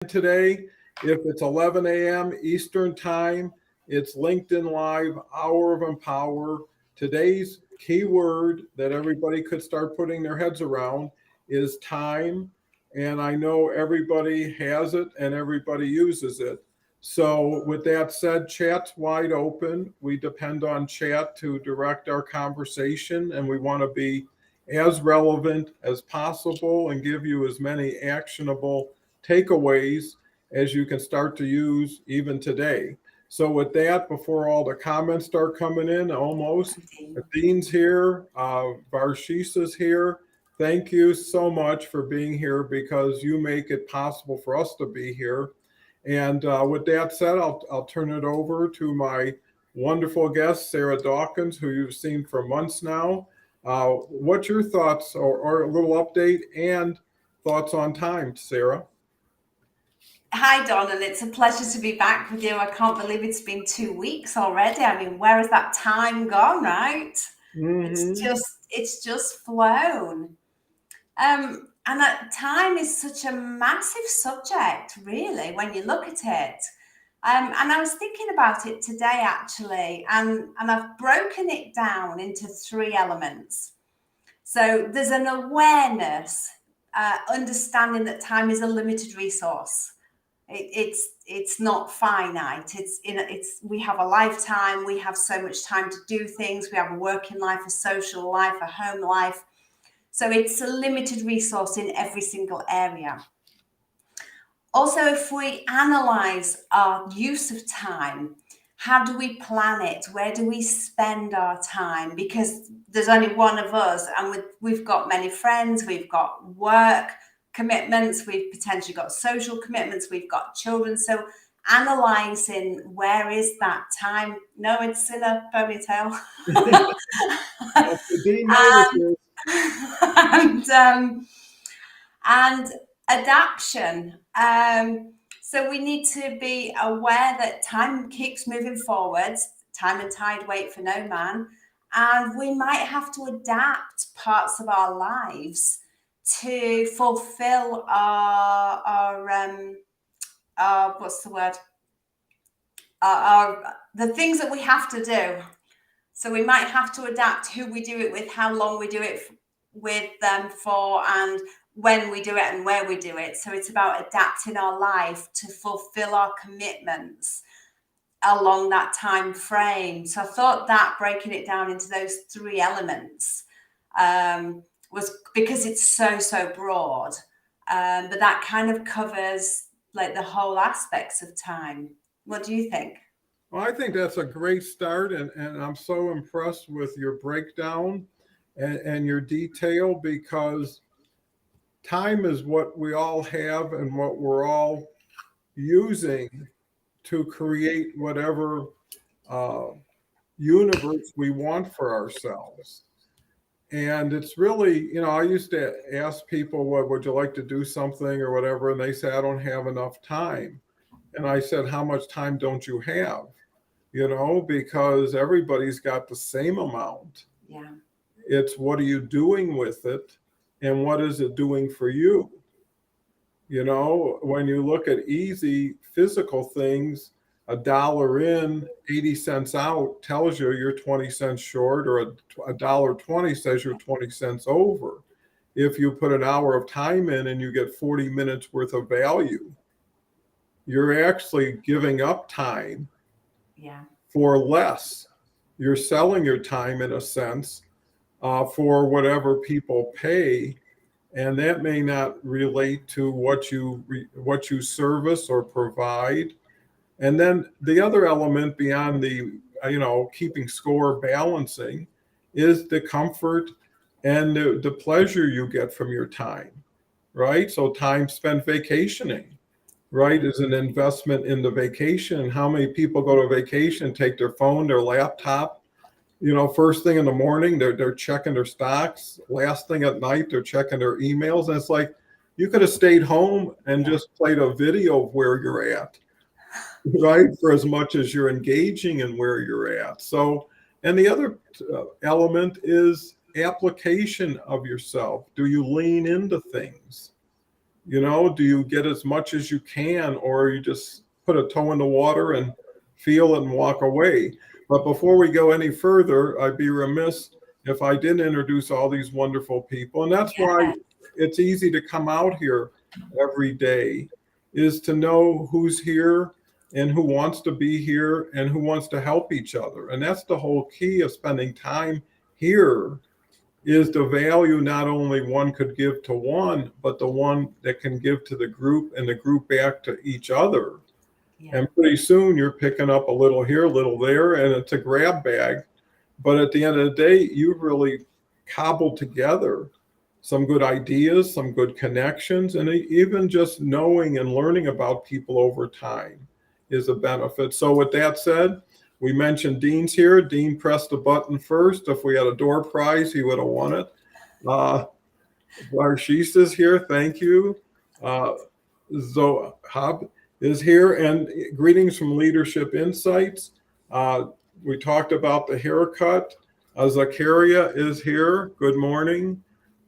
today. If it's 11 a.m. Eastern Time, it's LinkedIn Live Hour of Empower. Today's keyword that everybody could start putting their heads around is time. And I know everybody has it and everybody uses it. So, with that said, chat's wide open. We depend on chat to direct our conversation, and we want to be as relevant as possible and give you as many actionable takeaways as you can start to use even today. So, with that, before all the comments start coming in, almost, Dean's here, Varshisa's here. Thank you so much for being here because you make it possible for us to be here. And with that said, I'll turn it over to my wonderful guest, Sarah Dawkins, who you've seen for months now. What's your thoughts or a little update and thoughts on time, Sarah? Hi, Don, and it's a pleasure to be back with you. I can't believe it's been 2 weeks already. I mean, where has that time gone, right? It's just flown. And that time is such a massive subject, really, when you look at it. And I was thinking about it today, actually, and I've broken it down into three elements. So there's an awareness, understanding that time is a limited resource. It's not finite. We have a lifetime. We have so much time to do things. We have a working life, a social life, a home life. So it's a limited resource in every single area. Also, if we analyze our use of time, how do we plan it? Where do we spend our time? Because there's only one of us, and we've got many friends, we've got work commitments, we've potentially got social commitments, we've got children. So analyzing where is that time? No, it's in a ponytail. and adaptation. So we need to be aware that time keeps moving forwards. Time and tide wait for no man. And we might have to adapt parts of our lives to fulfill our what's the word? The things that we have to do. So we might have to adapt who we do it with, how long we do it with them for, and when we do it and where we do it. So it's about adapting our life to fulfill our commitments along that time frame. So I thought that breaking it down into those three elements was because it's so broad, but that kind of covers like the whole aspects of time. What do you think? Well, I think that's a great start, and I'm so impressed with your breakdown and your detail because time is what we all have and what we're all using to create whatever universe we want for ourselves. And it's really, I used to ask people, what would you like to do something or whatever? And they say, I don't have enough time. And I said, how much time don't you have? Because everybody's got the same amount. Yeah. It's what are you doing with it and what is it doing for you? When you look at easy physical things, $1 in, 80 cents out tells you you're 20 cents short, or $1.20 says you're 20 cents over. If you put an hour of time in and you get 40 minutes worth of value, you're actually giving up time for less. You're selling your time in a sense for whatever people pay. And that may not relate to what you service or provide. And then the other element beyond the keeping score, balancing, is the comfort and the pleasure you get from your time, right? So time spent vacationing, right, is an investment in the vacation. How many people go to vacation, take their phone, their laptop, first thing in the morning, they're checking their stocks. Last thing at night, they're checking their emails. And it's like, you could have stayed home and just played a video of where you're at, right? For as much as you're engaging in where you're at. So, and the other element is application of yourself. Do you lean into things? You know, do you get as much as you can, or you just put a toe in the water and feel it and walk away? But before we go any further, I'd be remiss if I didn't introduce all these wonderful people. And that's why Yeah. it's easy to come out here every day, is to know who's here and who wants to be here and who wants to help each other. And that's the whole key of spending time here, is the value not only one could give to one, but the one that can give to the group and the group back to each other. Yeah. And pretty soon you're picking up a little here, a little there, and it's a grab bag. But at the end of the day, you've really cobbled together some good ideas, some good connections, and even just knowing and learning about people over time is a benefit. So with that said, we mentioned Dean's here. Dean pressed the button first. If we had a door prize, he would have won it. Larshish is here. Thank you. Zohab is here. And greetings from Leadership Insights. We talked about the haircut. Zakaria is here. Good morning.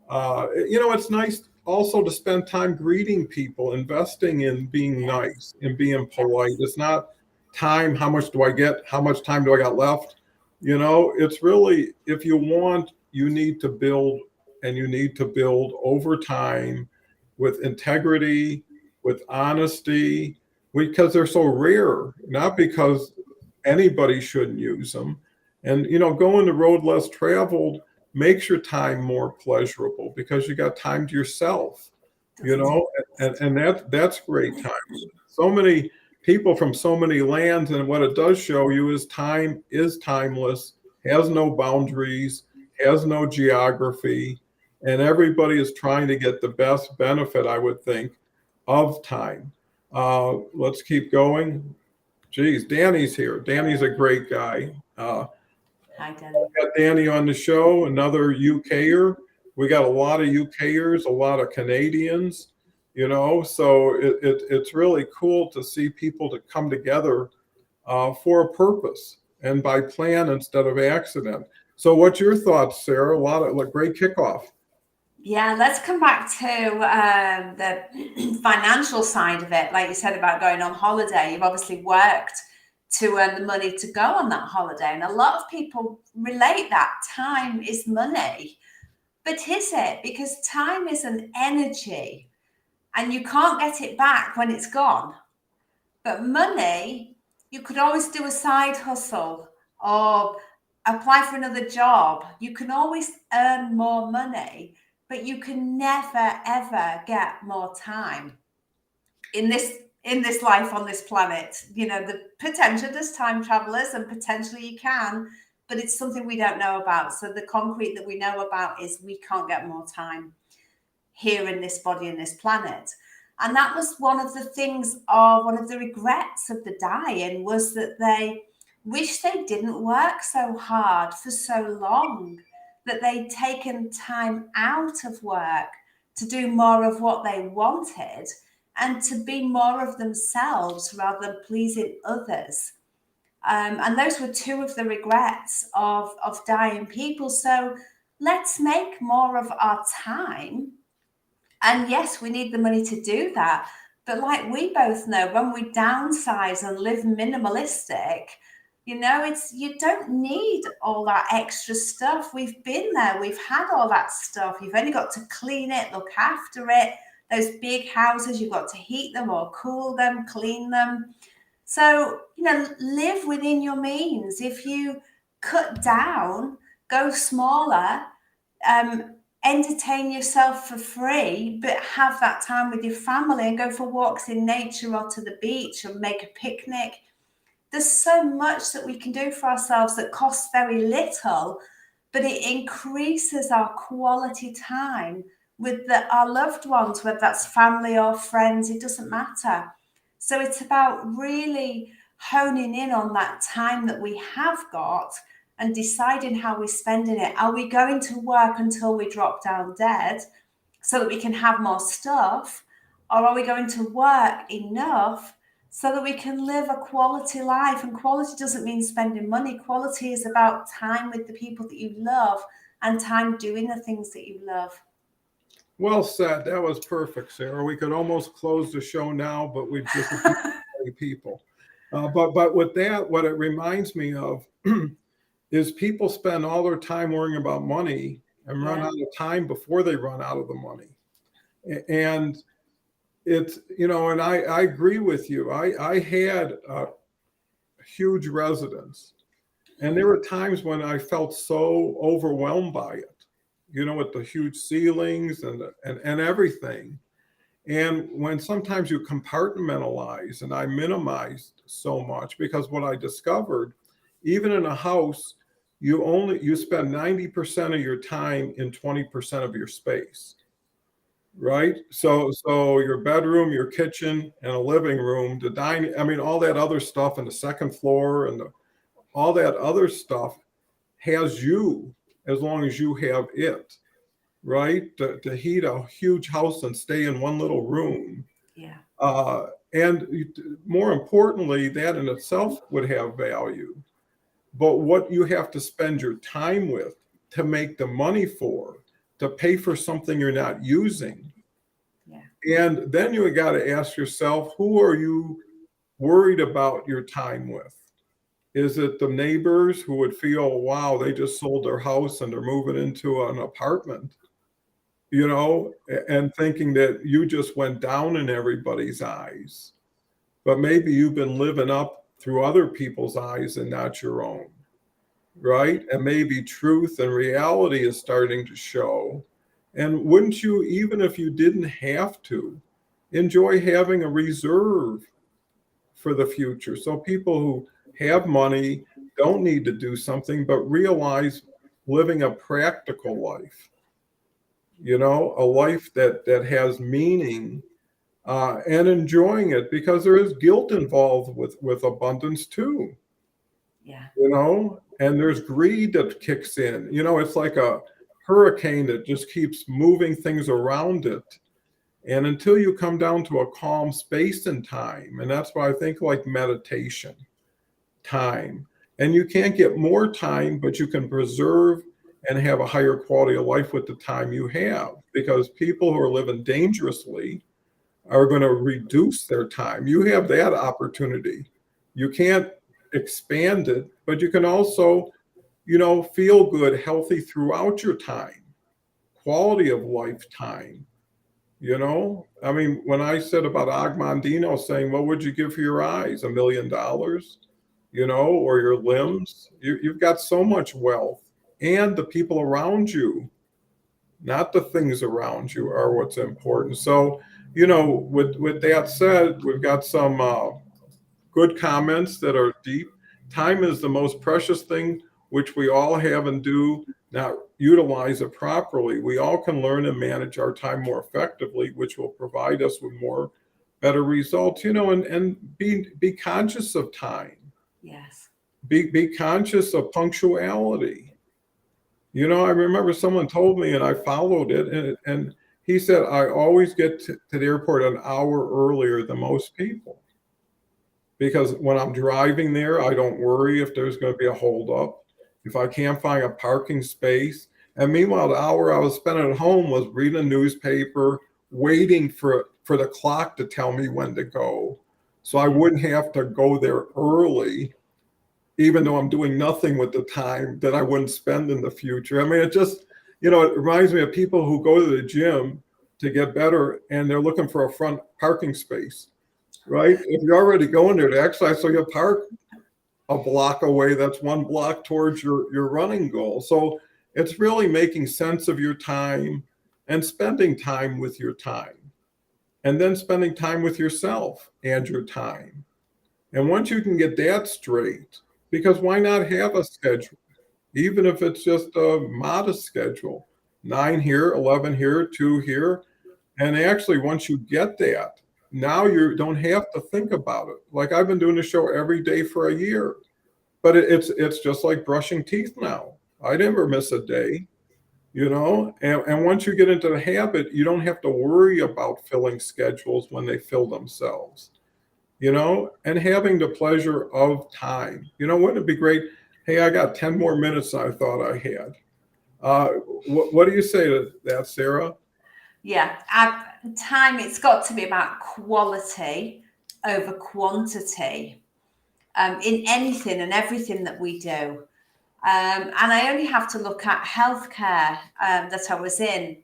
You know, it's nice also to spend time greeting people, investing in being nice and being polite. It's not time, how much do I get? How much time do I got left? You know, it's really, if you want, you need to build, and you need to build over time with integrity, with honesty, because they're so rare, not because anybody shouldn't use them. And, you know, going the road less traveled makes your time more pleasurable because you got time to yourself, you know, and that's great time. So many people from so many lands, and what it does show you is time is timeless, has no boundaries, has no geography, and everybody is trying to get the best benefit, I would think, of time. Let's keep going. Geez, Danny's here. Danny's a great guy. Hi, Danny. Got Danny on the show, another UKer. We got a lot of UKers, a lot of Canadians, you know, so it's really cool to see people to come together for a purpose and by plan instead of accident. So what's your thoughts, Sarah? A lot of great kickoff. Yeah, let's come back to the financial side of it. Like you said about going on holiday, you've obviously worked to earn the money to go on that holiday. And a lot of people relate that time is money. But is it? Because time is an energy and you can't get it back when it's gone. But money, you could always do a side hustle or apply for another job. You can always earn more money, but you can never, ever get more time in this life on this planet. You know, the potential, there's time travelers and potentially you can, but it's something we don't know about. So the concrete that we know about is we can't get more time here in this body, in this planet. And that was one of the regrets of the dying, was that they wish they didn't work so hard for so long, that they'd taken time out of work to do more of what they wanted and to be more of themselves rather than pleasing others. And those were two of the regrets of dying people. So let's make more of our time. And yes, we need the money to do that. But like we both know, when we downsize and live minimalistic, you know, you don't need all that extra stuff. We've been there. We've had all that stuff. You've only got to clean it, look after it. Those big houses, you've got to heat them or cool them, clean them. So, you know, live within your means. If you cut down, go smaller, entertain yourself for free, but have that time with your family and go for walks in nature or to the beach or make a picnic. There's so much that we can do for ourselves that costs very little, but it increases our quality time with our loved ones, whether that's family or friends, it doesn't matter. So it's about really honing in on that time that we have got and deciding how we're spending it. Are we going to work until we drop down dead so that we can have more stuff? Or are we going to work enough so that we can live a quality life? And quality doesn't mean spending money. Quality is about time with the people that you love and time doing the things that you love. Well said. That was perfect, Sarah. We could almost close the show now, but we've disappointed many people. But with that, what it reminds me of is people spend all their time worrying about money and run Yeah. out of time before they run out of the money. And it's, and I agree with you. I had a huge residence, and there were times when I felt so overwhelmed by it, with the huge ceilings and everything. And when sometimes you compartmentalize, and I minimized so much, because what I discovered, even in a house, you spend 90% of your time in 20% of your space, right? So your bedroom, your kitchen, and a living room, the dining, I mean, all that other stuff, and the second floor, and all that other stuff has you, as long as you have it, right? To heat a huge house and stay in one little room. Yeah. And more importantly, that in itself would have value. But what you have to spend your time with, to make the money for, to pay for something you're not using. Yeah. And then you got to ask yourself, who are you worried about your time with? Is it the neighbors who would feel, wow, they just sold their house and they're moving into an apartment, and thinking that you just went down in everybody's eyes? But maybe you've been living up through other people's eyes and not your own, right? And maybe truth and reality is starting to show. And wouldn't you, even if you didn't have to, enjoy having a reserve for the future? So people who have money don't need to do something, but realize living a practical life, a life that has meaning, and enjoying it, because there is guilt involved with abundance too. Yeah. And there's greed that kicks in. It's like a hurricane that just keeps moving things around it. And until you come down to a calm space and time, and that's why I think like meditation time. And you can't get more time, but you can preserve and have a higher quality of life with the time you have, because people who are living dangerously are going to reduce their time. You have that opportunity. You can't expand it, but you can also, feel good, healthy throughout your time, quality of life time. I mean, when I said about Agmandino saying, what would you give for your eyes? $1 million, or your limbs? You've got so much wealth, and the people around you, not the things around you, are what's important. So, with that said, we've got some good comments that are deep. Time is the most precious thing which we all have and do not utilize it properly. We all can learn and manage our time more effectively, which will provide us with more better results, and be conscious of time. Yes. Be conscious of punctuality. I remember someone told me, and I followed it, and he said, I always get to the airport an hour earlier than most people, because when I'm driving there, I don't worry if there's going to be a holdup, if I can't find a parking space. And meanwhile, the hour I was spending at home was reading a newspaper, waiting for the clock to tell me when to go, so I wouldn't have to go there early, even though I'm doing nothing with the time that I wouldn't spend in the future. I mean, it just, it reminds me of people who go to the gym to get better, and they're looking for a front parking space, right? If you're already going there to exercise, so you park a block away, that's 1 block towards your running goal. So it's really making sense of your time and spending time with your time, and then spending time with yourself and your time. And once you can get that straight, because why not have a schedule, even if it's just a modest schedule, 9 here, 11 here, 2 here. And actually, once you get that, now you don't have to think about it. Like, I've been doing the show every day for a year, but it's just like brushing teeth now. I never miss a day, and once you get into the habit, you don't have to worry about filling schedules when they fill themselves, and having the pleasure of time. Wouldn't it be great? Hey, I got 10 more minutes than I thought I had. What do you say to that, Sarah? Yeah, time, it's got to be about quality over quantity, in anything and everything that we do. And I only have to look at healthcare that I was in.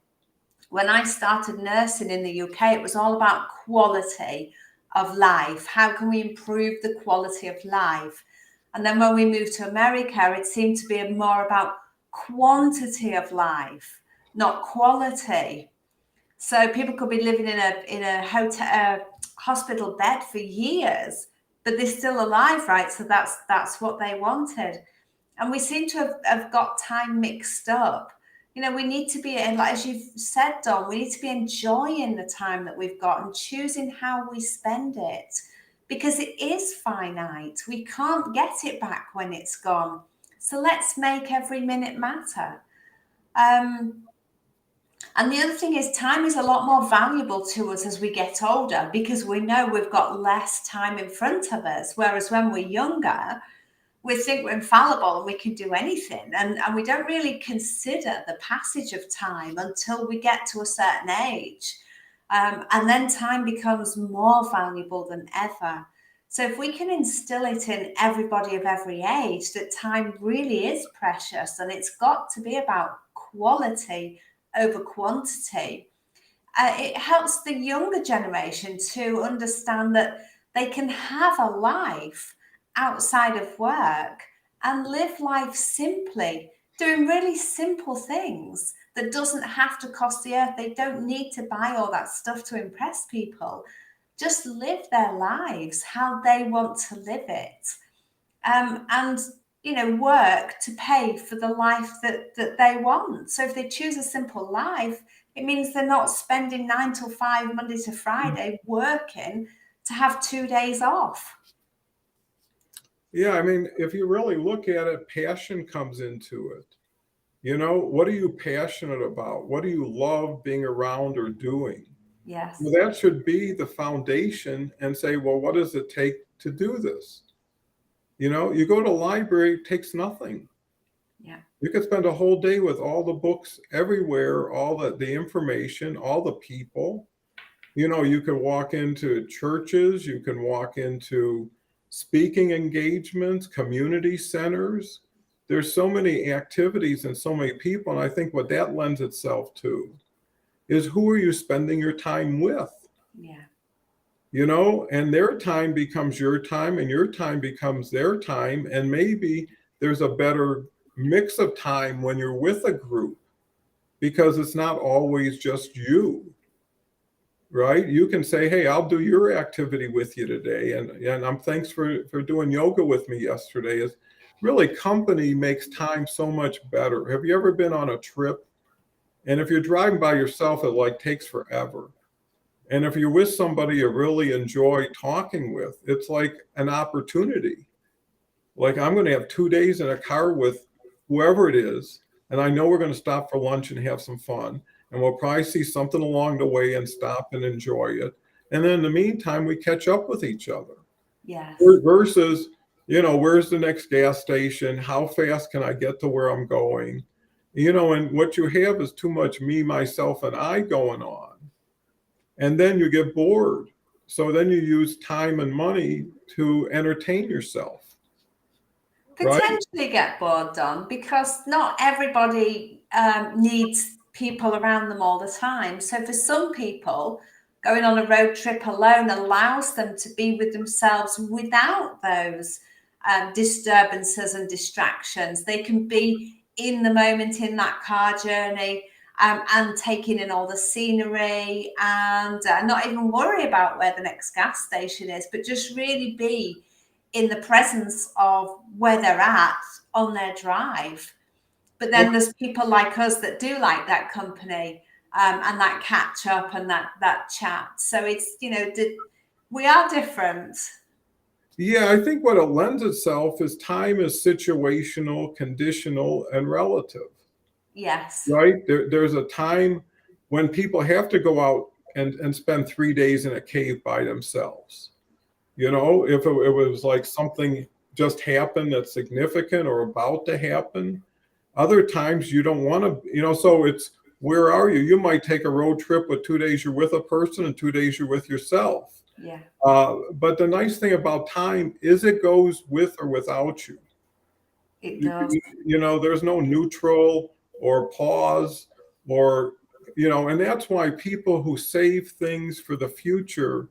When I started nursing in the UK, it was all about quality of life. How can we improve the quality of life? And then when we moved to America, it seemed to be more about quantity of life, not quality. So people could be living in a hotel, hospital bed for years, but they're still alive, right? So that's what they wanted. And we seem to have got time mixed up. You know, we need to be, and like as you've said, Don, we need to be enjoying the time that we've got and choosing how we spend it, because it is finite. We can't get it back when it's gone. So let's make every minute matter. And the other thing is, time is a lot more valuable to us as we get older, because we know we've got less time in front of us. Whereas when we're younger, we think we're infallible and we can do anything. And we don't really consider the passage of time until we get to a certain age. And then time becomes more valuable than ever. So if we can instill it in everybody of every age that time really is precious and it's got to be about quality over quantity, it helps the younger generation to understand that they can have a life outside of work and live life simply, doing really simple things that doesn't have to cost the earth. They don't need to buy all that stuff to impress people. Just live their lives how they want to live it. And you know, work to pay for the life that they want. So if they choose a simple life, it means they're not spending 9 till 5 Monday to Friday working to have 2 days off. Yeah, I mean, if you really look at it, passion comes into it. You know, what are you passionate about? What do you love being around or doing? Yes. Well, that should be the foundation, and say, well, what does it take to do this? You know, you go to a library, it takes nothing. Yeah. You could spend a whole day with all the books everywhere, all the information, all the people. You know, you can walk into churches, you can walk into speaking engagements, community centers. There's so many activities and so many people. And I think what that lends itself to is, who are you spending your time with? Yeah. You know, and their time becomes your time and your time becomes their time. And maybe there's a better mix of time when you're with a group, because it's not always just you. Right? You can say, hey, I'll do your activity with you today. And I'm thanks for doing yoga with me yesterday. Is really, company makes time so much better. Have you ever been on a trip? And if you're driving by yourself, it like takes forever. And if you're with somebody you really enjoy talking with, it's like an opportunity. Like, I'm going to have 2 days in a car with whoever it is, and I know we're going to stop for lunch and have some fun. And we'll probably see something along the way and stop and enjoy it. And then in the meantime, we catch up with each other. Yes. Versus, you know, where's the next gas station? How fast can I get to where I'm going? You know, and what you have is too much me, myself, and I going on. And then you get bored. So then you use time and money to entertain yourself. Right? Potentially get bored, Don, because not everybody needs people around them all the time. So for some people, going on a road trip alone allows them to be with themselves without those disturbances and distractions. They can be in the moment in that car journey, and taking in all the scenery, and not even worry about where the next gas station is, but just really be in the presence of where they're at on their drive. But then there's people like us that do like that company, and that catch up and that chat. So it's, you know, we are different. Yeah, I think what it lends itself is, time is situational, conditional, and relative. Yes. Right? There's a time when people have to go out and spend 3 days in a cave by themselves. You know, if it was like something just happened that's significant or about to happen. Other times you don't want to, you know, so it's where are you? You might take a road trip with 2 days you're with a person and 2 days you're with yourself. Yeah. But the nice thing about time is it goes with or without you. It does. There's no neutral or pause or, and that's why people who save things for the future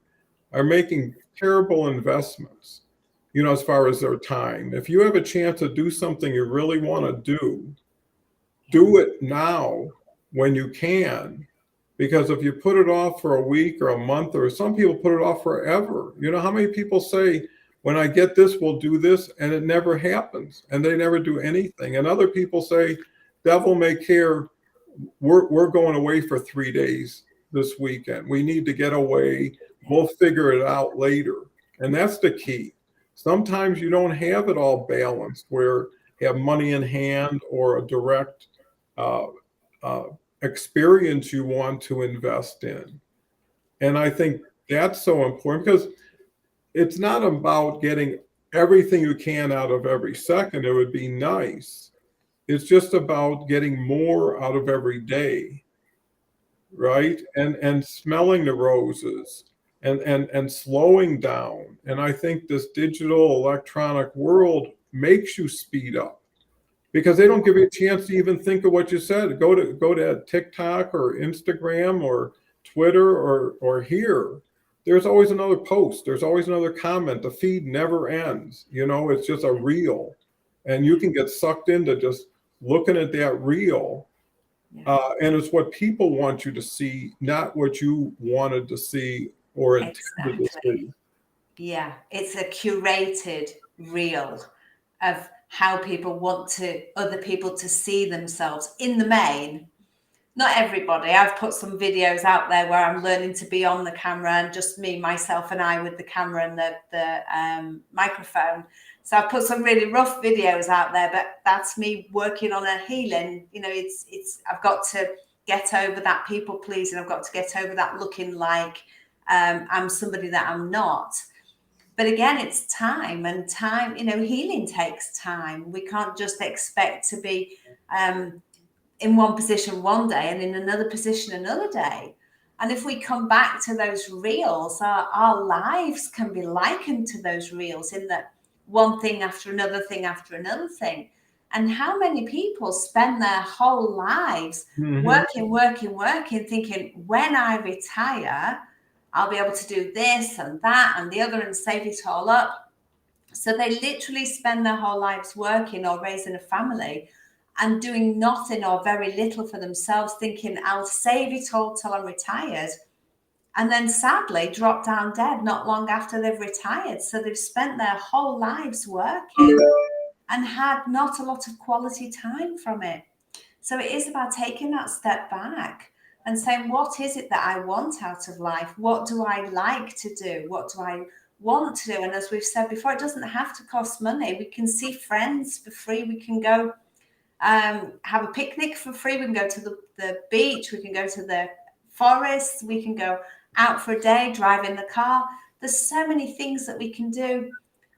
are making terrible investments, as far as their time. If you have a chance to do something you really want to do it now when you can. Because if you put it off for a week or a month, or some people put it off forever. How many people say, when I get this, we'll do this, and it never happens, and they never do anything. And other people say, devil may care, we're going away for 3 days this weekend. We need to get away. We'll figure it out later. And that's the key. Sometimes you don't have it all balanced where you have money in hand or a direct experience you want to invest in. And I think that's so important, because it's not about getting everything you can out of every second. It would be nice. It's just about getting more out of every day, right? And smelling the roses and slowing down. And I think this digital electronic world makes you speed up, because they don't give you a chance to even think of what you said. Go to TikTok or Instagram or Twitter or here. There's always another post. There's always another comment. The feed never ends. It's just a reel, and you can get sucked into just looking at that reel. Yeah. And it's what people want you to see, not what you wanted to see or intended to see. Yeah, it's a curated reel of how people want other people to see themselves in the main. Not everybody. I've put some videos out there where I'm learning to be on the camera, and just me, myself, and I with the camera and the microphone. So I've put some really rough videos out there, but that's me working on a healing. I've got to get over that people pleasing. I've got to get over that looking like I'm somebody that I'm not. But again, it's time, and time, healing takes time. We can't just expect to be in one position one day and in another position another day. And if we come back to those reels, our lives can be likened to those reels, in that one thing after another thing after another thing. And how many people spend their whole lives working, thinking, when I retire, I'll be able to do this and that and the other and save it all up. So they literally spend their whole lives working or raising a family and doing nothing or very little for themselves, thinking, I'll save it all till I'm retired. And then sadly drop down dead not long after they've retired. So they've spent their whole lives working and had not a lot of quality time from it. So it is about taking that step back and saying, what is it that I want out of life? What do I like to do? What do I want to do? And as we've said before, it doesn't have to cost money. We can see friends for free. We can go have a picnic for free. We can go to the beach. We can go to the forest. We can go out for a day, drive in the car. There's so many things that we can do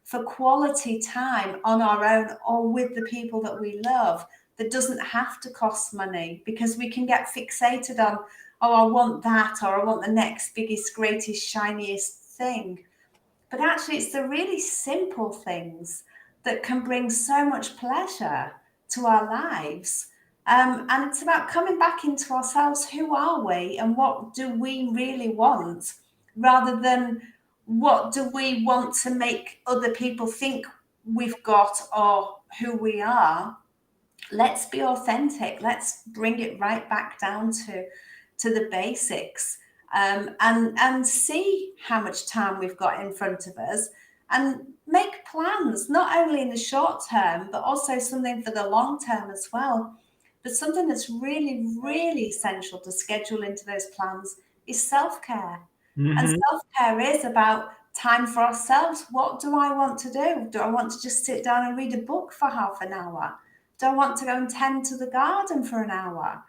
for quality time on our own or with the people that we love, that doesn't have to cost money, because we can get fixated on, I want that, or I want the next biggest, greatest, shiniest thing. But actually, it's the really simple things that can bring so much pleasure to our lives. And it's about coming back into ourselves. Who are we and what do we really want, rather than what do we want to make other people think we've got or who we are. Let's be authentic. Let's bring it right back down to the basics, and see how much time we've got in front of us, and make plans, not only in the short term, but also something for the long term as well. But something that's really, really essential to schedule into those plans is self-care. Mm-hmm. And self-care is about time for ourselves. What do I want to do? Do I want to just sit down and read a book for half an hour? Do I want to go and tend to the garden for an hour?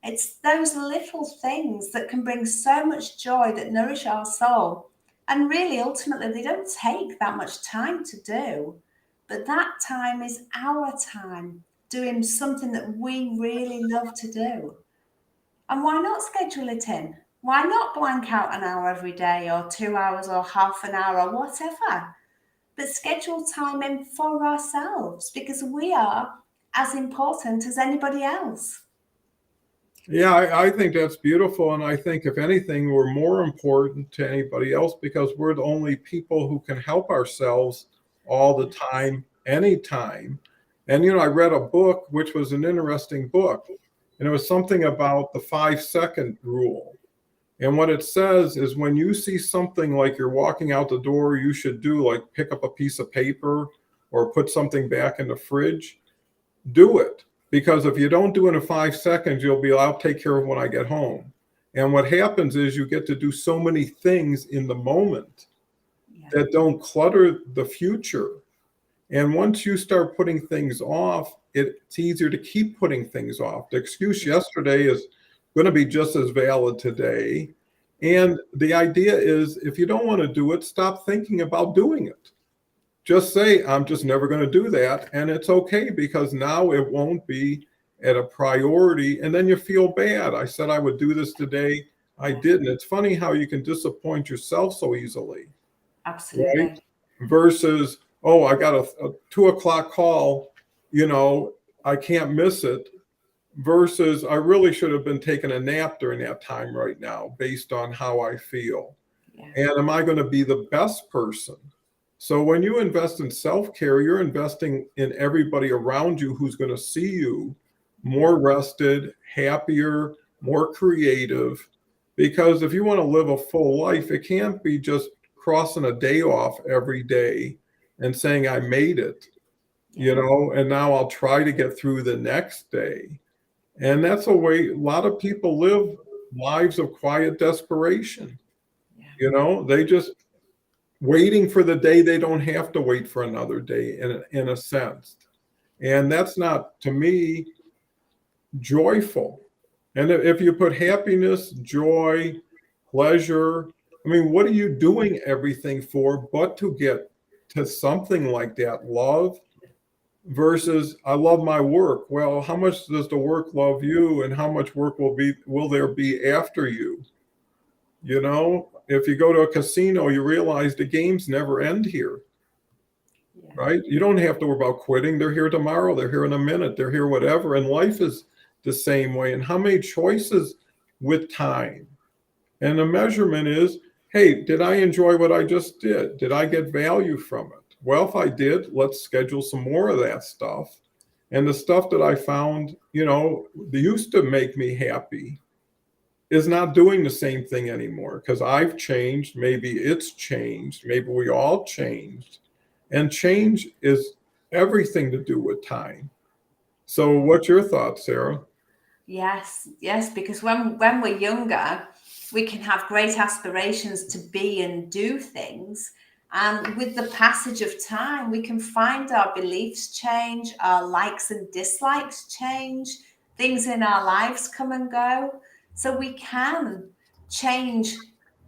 It's those little things that can bring so much joy, that nourish our soul. And really, ultimately, they don't take that much time to do. But that time is our time, doing something that we really love to do. And why not schedule it in? Why not blank out an hour every day or 2 hours or half an hour or whatever? But schedule time in for ourselves because we are as important as anybody else. Yeah, I think that's beautiful. And I think, if anything, we're more important to anybody else because we're the only people who can help ourselves all the time, anytime. And, I read a book, which was an interesting book, and it was something about the 5-second rule. And what it says is when you see something like you're walking out the door, you should do, like pick up a piece of paper or put something back in the fridge, do it. Because if you don't do it in 5 seconds, you'll be, I'll take care of when I get home. And what happens is you get to do so many things in the moment that don't clutter the future. And once you start putting things off, it's easier to keep putting things off. The excuse yesterday is going to be just as valid today. And the idea is, if you don't want to do it, stop thinking about doing it. Just say, I'm just never going to do that. And it's okay, because now it won't be at a priority. And then you feel bad. I said I would do this today. I didn't. It's funny how you can disappoint yourself so easily. Absolutely. Right? Versus, oh, I got a 2:00 call, I can't miss it. Versus, I really should have been taking a nap during that time right now based on how I feel. Yeah. And am I going to be the best person? So when you invest in self-care, you're investing in everybody around you who's going to see you more rested, happier, more creative. Because if you want to live a full life, it can't be just crossing a day off every day and saying I made it, and now I'll try to get through the next day. And that's a way a lot of people live lives of quiet desperation. They just waiting for the day they don't have to wait for another day, in a sense. And that's not, to me, joyful. And if you put happiness, joy, pleasure, what are you doing everything for but to get to something like that? Love versus I love my work. Well, how much does the work love you, and how much work will there be after you? If you go to a casino, you realize the games never end here. Right? You don't have to worry about quitting. They're here tomorrow. They're here in a minute. They're here, whatever. And life is the same way. And how many choices with time? And the measurement is, hey, did I enjoy what I just did? Did I get value from it? Well, if I did, let's schedule some more of that stuff. And the stuff that I found, they used to make me happy is not doing the same thing anymore because I've changed. Maybe it's changed. Maybe we all changed. And change is everything to do with time. So what's your thoughts, Sarah? Yes, because when we're younger, we can have great aspirations to be and do things. And with the passage of time, we can find our beliefs change, our likes and dislikes change, things in our lives come and go. So we can change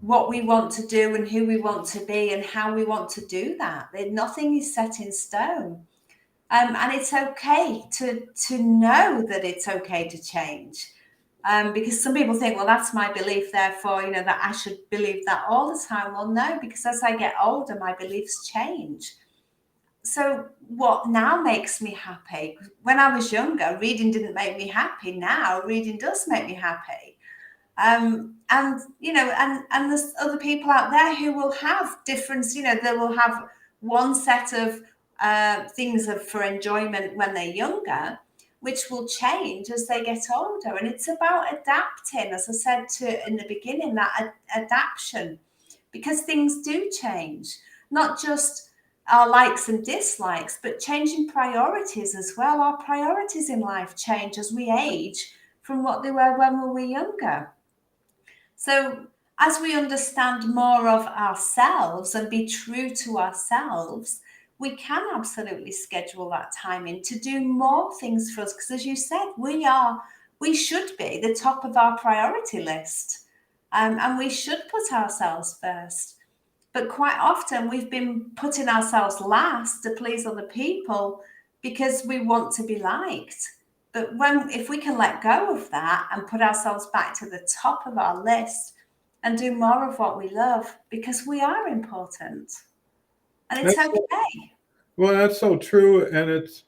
what we want to do and who we want to be and how we want to do that. Nothing is set in stone. And it's okay to know that it's okay to change. Because some people think, well, that's my belief, therefore, that I should believe that all the time. Well, no, because as I get older, my beliefs change. So what now makes me happy? When I was younger, reading didn't make me happy. Now reading does make me happy. And there's other people out there who will have different, they will have one set of things for enjoyment when they're younger, which will change as they get older. And it's about adapting, as I said in the beginning, that adaptation, because things do change, not just our likes and dislikes, but changing priorities as well. Our priorities in life change as we age from what they were when we were younger. So as we understand more of ourselves and be true to ourselves, we can absolutely schedule that time in to do more things for us. Because as you said, we should be the top of our priority list. And we should put ourselves first. But quite often we've been putting ourselves last to please other people because we want to be liked. But if we can let go of that and put ourselves back to the top of our list and do more of what we love, because we are important and it's okay. Well, that's so true. And it's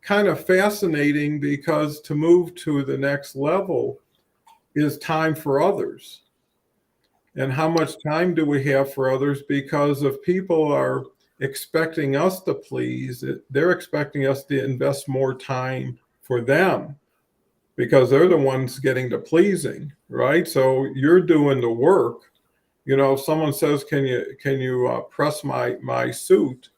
kind of fascinating because to move to the next level is time for others. And how much time do we have for others? Because if people are expecting us to please, they're expecting us to invest more time for them because they're the ones getting to pleasing, right? So you're doing the work. You know, if someone says, can you press my suit?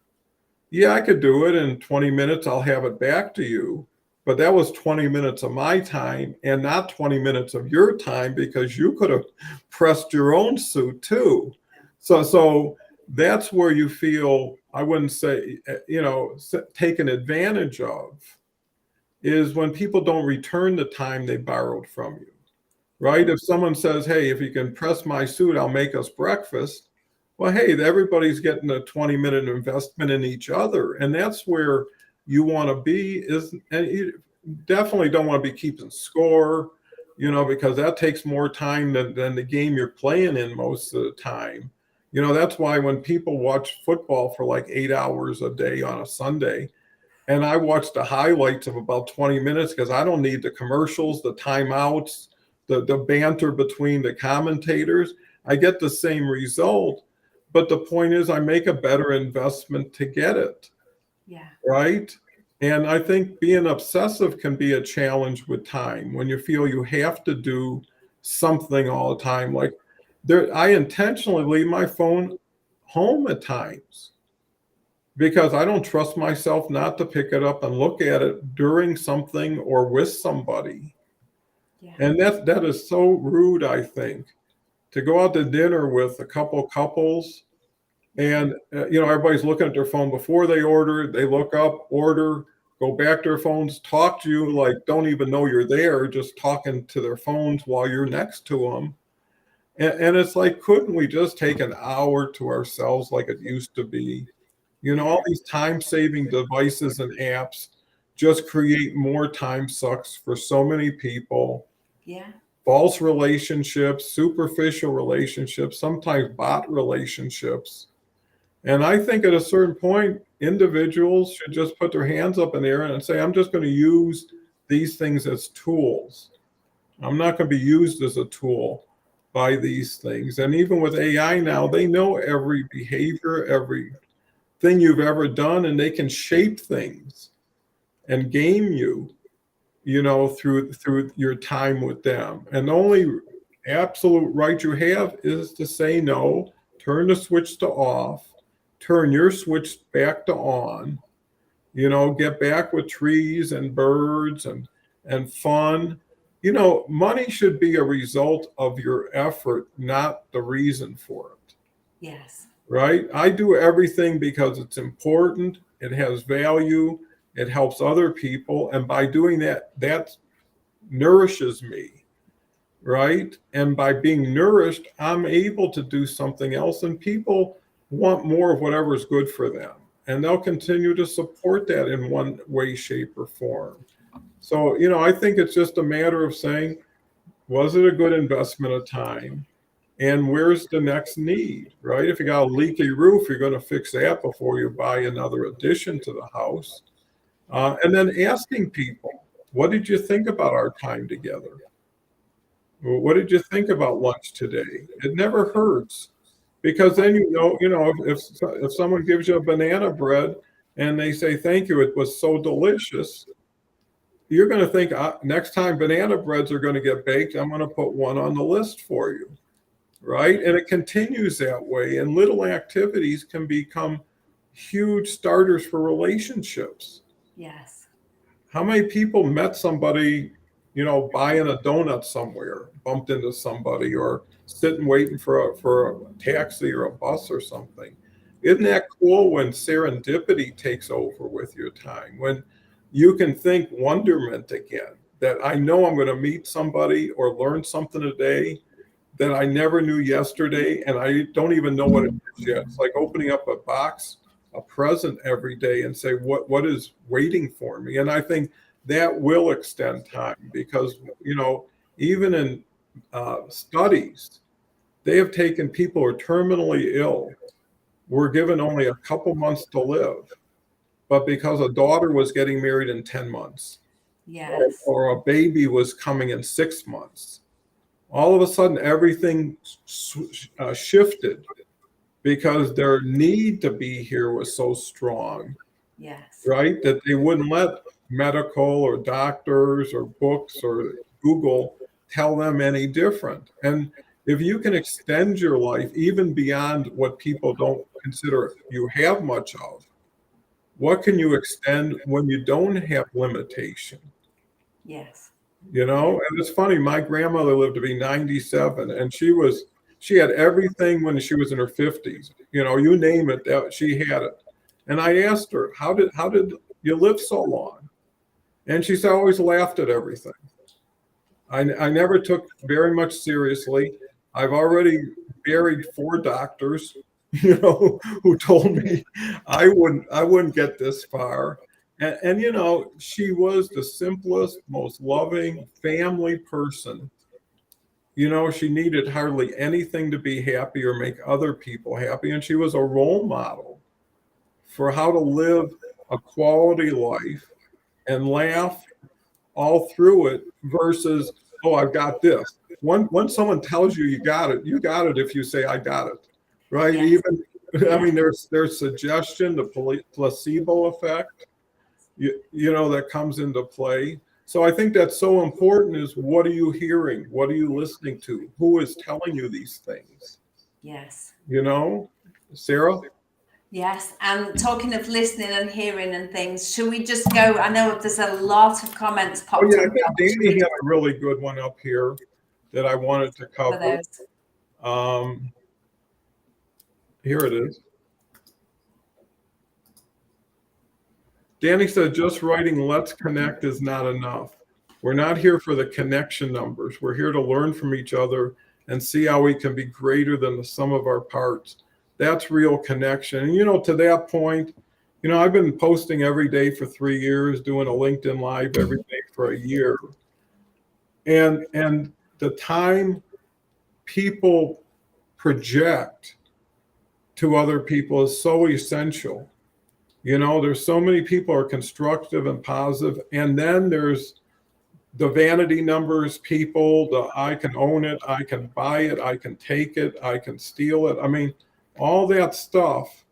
Yeah, I could do it in 20 minutes. I'll have it back to you. But that was 20 minutes of my time and not 20 minutes of your time because you could have pressed your own suit too. So that's where you feel, I wouldn't say, taken advantage of, is when people don't return the time they borrowed from you, right? If someone says, hey, if you can press my suit, I'll make us breakfast. Well, hey, everybody's getting a 20-minute investment in each other. And that's where you want to be, and you definitely don't want to be keeping score, because that takes more time than the game you're playing in most of the time. That's why when people watch football for like 8 hours a day on a Sunday, and I watch the highlights of about 20 minutes because I don't need the commercials, the timeouts, the banter between the commentators, I get the same result. But the point is I make a better investment to get it. Yeah. Right? And I think being obsessive can be a challenge with time when you feel you have to do something all the time. Like I intentionally leave my phone home at times because I don't trust myself not to pick it up and look at it during something or with somebody. Yeah. And that is so rude, I think, to go out to dinner with a couple couples and, everybody's looking at their phone before they order, they look up, order, go back to their phones, talk to you like don't even know you're there, just talking to their phones while you're next to them. And it's like, couldn't we just take an hour to ourselves like it used to be? All these time-saving devices and apps just create more time sucks for so many people. Yeah. False relationships, superficial relationships, sometimes bot relationships. And I think at a certain point, individuals should just put their hands up in the air and say, I'm just going to use these things as tools. I'm not going to be used as a tool by these things. And even with AI now, they know every behavior, every thing you've ever done, and they can shape things and game you, through your time with them. And the only absolute right you have is to say no, turn the switch to off, turn your switch back to on, get back with trees and birds and fun. Money should be a result of your effort, not the reason for it. Yes. Right? I do everything because it's important, it has value, it helps other people. And by doing that nourishes me, right? And by being nourished, I'm able to do something else. And people want more of whatever is good for them. And they'll continue to support that in one way, shape, or form. So, I think it's just a matter of saying, was it a good investment of time? And where's the next need, right? If you got a leaky roof, you're going to fix that before you buy another addition to the house. And then asking people, what did you think about our time together? What did you think about lunch today? It never hurts because then if someone gives you a banana bread and they say, thank you, it was so delicious, you're going to think next time banana breads are going to get baked, I'm going to put one on the list for you. Right? And it continues that way. And little activities can become huge starters for relationships. Yes. How many people met somebody, buying a donut somewhere, bumped into somebody, or sitting waiting for a taxi or a bus or something? Isn't that cool when serendipity takes over with your time? When you can think wonderment again, that I know I'm going to meet somebody or learn something today that I never knew yesterday, and I don't even know what it is yet. It's like opening up a box, a present every day, and say, what is waiting for me? And I think that will extend time because, even in studies, they have taken people who are terminally ill, were given only a couple months to live, but because a daughter was getting married in 10 months, Yes. or a baby was coming in 6 months, all of a sudden everything shifted because their need to be here was so strong, Yes. right? That they wouldn't let medical or doctors or books or Google tell them any different. And if you can extend your life even beyond what people don't consider you have much of, what can you extend when you don't have limitation? Yes. And it's funny, my grandmother lived to be 97, and she had everything when she was in her 50s. You name it, that she had it. And I asked her, how did you live so long? And she said, I always laughed at everything. I never took very much seriously. I've already buried 4 doctors, who told me I wouldn't get this far. And she was the simplest, most loving family person. She needed hardly anything to be happy or make other people happy. And she was a role model for how to live a quality life and laugh all through it versus, oh, I've got this. When someone tells you got it if you say, I got it, right? Yes. Even, there's suggestion, the placebo effect, that comes into play. So I think that's so important is what are you hearing? What are you listening to? Who is telling you these things? Yes. Sarah? Yes. And talking of listening and hearing and things, should we just go? I know there's a lot of comments popped Oh, yeah, I up. think Danny had a really good one up here that I wanted to cover. Here it is. Danny said, just writing let's connect is not enough. We're not here for the connection numbers. We're here to learn from each other and see how we can be greater than the sum of our parts. That's real connection. And, to that point, I've been posting every day for 3 years, doing a LinkedIn Live every day for a year. And the time people project to other people is so essential. There's so many people are constructive and positive, and then there's the vanity numbers people, the I can own it, I can buy it, I can take it, I can steal it. I mean, all that stuff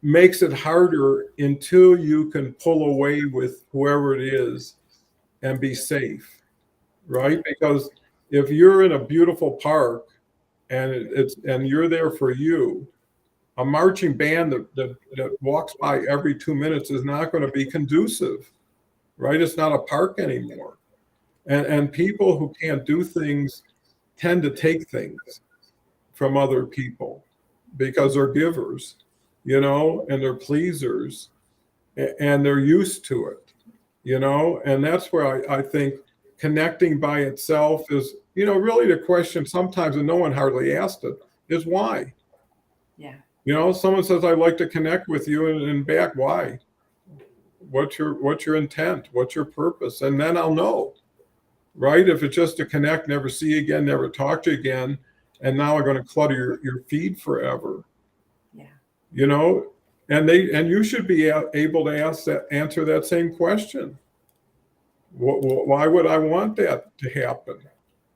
makes it harder until you can pull away with whoever it is and be safe, right? Because if you're in a beautiful park and you're there for you, a marching band that walks by every 2 minutes is not going to be conducive, right? It's not a park anymore. And people who can't do things tend to take things from other people because they're givers, and they're pleasers, and they're used to it, and that's where I think connecting by itself is, really the question sometimes, and no one hardly asked it, is why? Yeah. Someone says, I'd like to connect with you, and back, why? What's your intent? What's your purpose? And then I'll know, right? If it's just to connect, never see you again, never talk to you again, and now I'm going to clutter your feed forever. Yeah. And you should be able to answer that same question. Why would I want that to happen?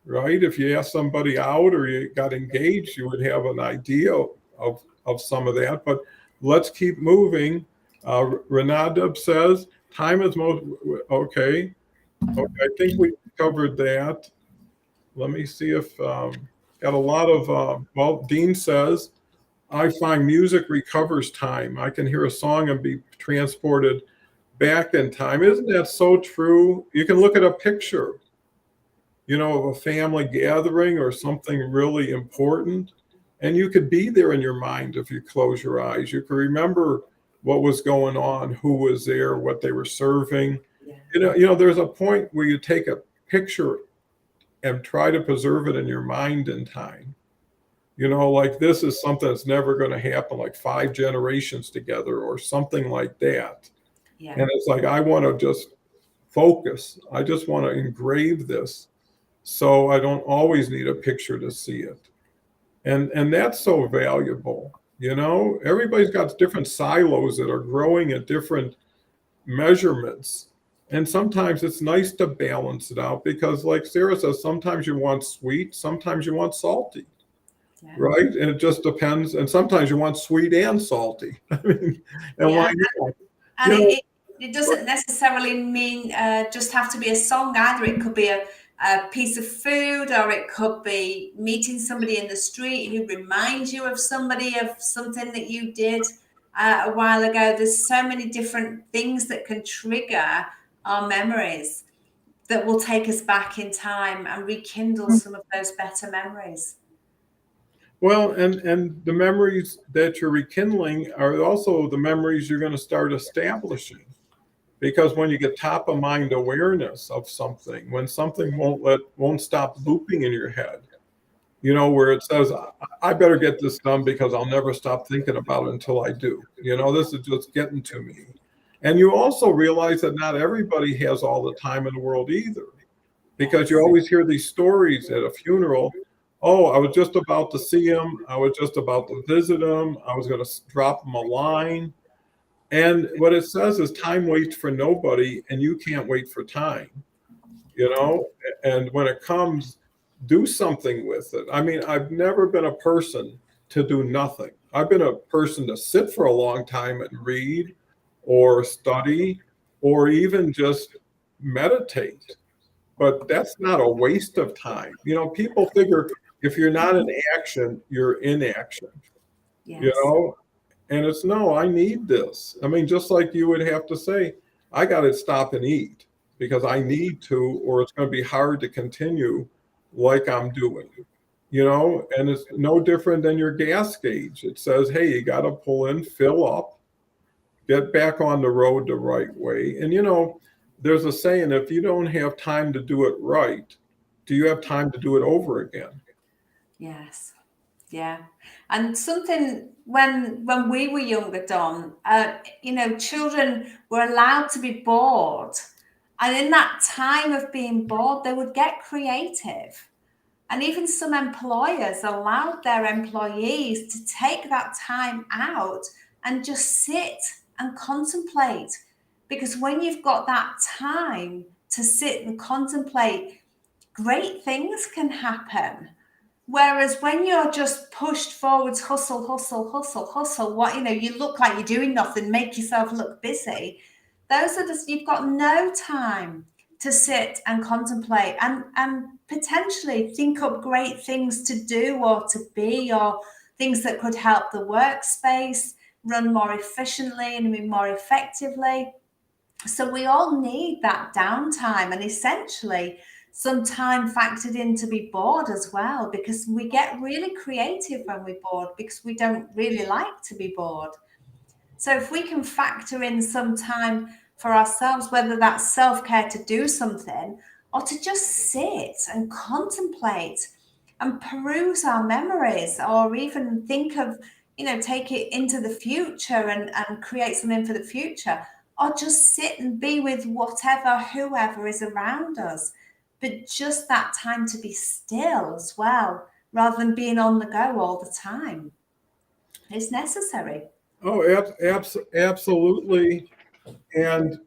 Right? If you ask somebody out or you got engaged, you would have an idea of some of that. But let's keep moving. Renadab says, time is most, okay. I think we covered that. Let me see if, got a lot of, Dean says, I find music recovers time. I can hear a song and be transported back in time. Isn't that so true? You can look at a picture, of a family gathering or something really important, and you could be there in your mind if you close your eyes. You can remember what was going on, who was there, what they were serving. Yeah. There's a point where you take a picture and try to preserve it in your mind in time. Like this is something that's never going to happen, like 5 generations together or something like that. Yeah. And it's like, I want to just focus. I just want to engrave this so I don't always need a picture to see it. And that's so valuable. Everybody's got different silos that are growing at different measurements. And sometimes it's nice to balance it out because, like Sarah says, sometimes you want sweet, sometimes you want salty, right? And it just depends. And sometimes you want sweet and salty. I mean, and why not? And it doesn't necessarily mean just have to be a song either. It could be a piece of food, or it could be meeting somebody in the street who reminds you of somebody of something that you did a while ago. There's so many different things that can trigger our memories that will take us back in time and rekindle some of those better memories. Well, and the memories that you're rekindling are also the memories you're going to start establishing. Because when you get top of mind awareness of something, when something won't stop looping in your head, where it says, I better get this done because I'll never stop thinking about it until I do. This is just getting to me. And you also realize that not everybody has all the time in the world either, because you always hear these stories at a funeral. Oh, I was just about to see him. I was just about to visit him. I was going to drop him a line. And what it says is time waits for nobody, and you can't wait for time, and when it comes, do something with it. I mean, I've never been a person to do nothing. I've been a person to sit for a long time and read or study or even just meditate. But that's not a waste of time. People figure if you're not in action, you're in action, Yes. And it's no, I need this. I mean, just like you would have to say, I got to stop and eat because I need to, or it's going to be hard to continue like I'm doing, and it's no different than your gas gauge. It says, hey, you got to pull in, fill up, get back on the road the right way. And, there's a saying, if you don't have time to do it right, do you have time to do it over again? Yes. Yeah. And something when we were younger, Don, children were allowed to be bored. And in that time of being bored, they would get creative. And even some employers allowed their employees to take that time out and just sit and contemplate. Because when you've got that time to sit and contemplate, great things can happen. Whereas when you're just pushed forwards, hustle, hustle, hustle, hustle, you look like you're doing nothing, make yourself look busy. Those are just, you've got no time to sit and contemplate and potentially think up great things to do or to be, or things that could help the workspace run more efficiently and be more effectively. So we all need that downtime, and essentially some time factored in to be bored as well, because we get really creative when we're bored because we don't really like to be bored. So if we can factor in some time for ourselves, whether that's self-care to do something or to just sit and contemplate and peruse our memories, or even think of, take it into the future and create something for the future, or just sit and be with whoever is around us. But just that time to be still as well, rather than being on the go all the time. It's necessary. Oh, absolutely. And,